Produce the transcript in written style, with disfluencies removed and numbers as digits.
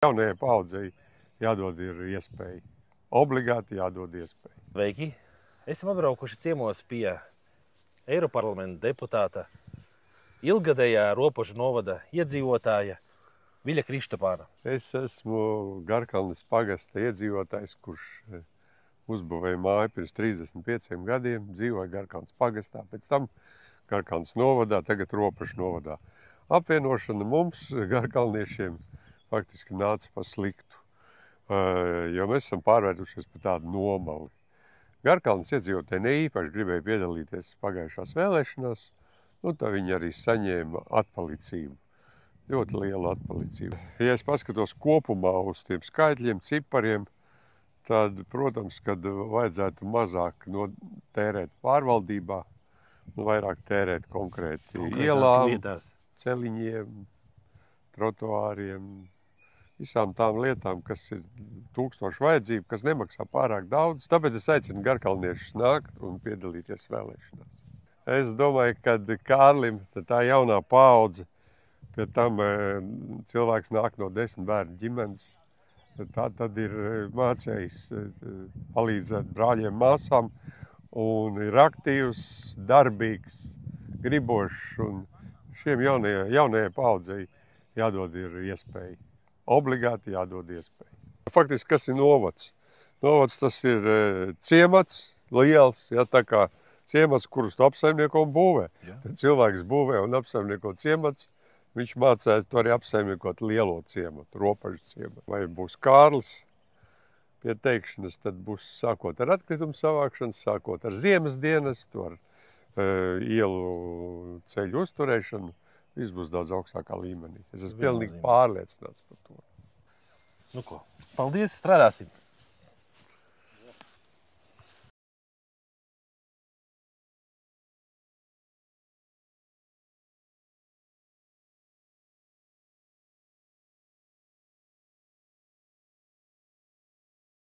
Jaunajai paudzei jādod ir iespēja. Obligāti jādod iespēja. Sveiki! Esam atbraukuši ciemos pie Eiroparlamenta deputāta, ilgadējā Ropožu novada iedzīvotāja Viļa Krištapāna. Es esmu Garkalnes pagasta iedzīvotājs, kurš uzbūvēja māju pirms 35 gadiem, dzīvoja Garkalnes pagastā, pēc tam Garkalnes novadā, tagad Ropožu novadā. Apvienošana mums, garkalniešiem, faktiski nāca pa sliktu, jo mēs esam pārvērtušies par tādu nomali. Garkalnes iedzīvotāji neīpaši gribēja piedalīties pagājušās vēlēšanās, tā viņi arī saņēma atpalicību, ļoti lielu atpalicību. Ja es paskatos kopumā uz tiem skaitļiem, cipariem, tad, protams, kad vajadzētu mazāk tērēt pārvaldībā, vairāk tērēt konkrēti ielām, celiņiem, trotuāriem, visām tām lietām, kas ir tūkstoši vajadzību, kas nemaksā pārāk daudz. Tāpēc es aicinu garkalniešus nākt un piedalīties vēlēšanās. Es domāju, ka Kārlim tā jaunā paudze, pie tam cilvēks nāk no 10 bērnu ģimenes, tad ir mācējis palīdzēt brāļiem, māsām un ir aktīvs, darbīgs, gribošs, un šiem jaunajai paudzei jādod ir iespēja. Obligāti jādod iespēja. Faktiski, kas ir novads? Novads tas ir ciemats, liels, tā kā ciemats, kurus tu apsaimnieko un būvē. Kad cilvēks būvē un apsaimnieko ciemats, viņš mācēs to arī apsaimniekot lielo ciematu, Ropožu ciematu. Vai būs Kārlis pie teikšanas, tad būs sākot ar atkritumu savākšanu, sākot ar ziemas dienestu, ar ielu ceļu uzturēšanu. Viss būs daudz augstākā līmenī. Es esmu pilnīgi pārliecināts par to. Nu ko, paldies, strādāsim!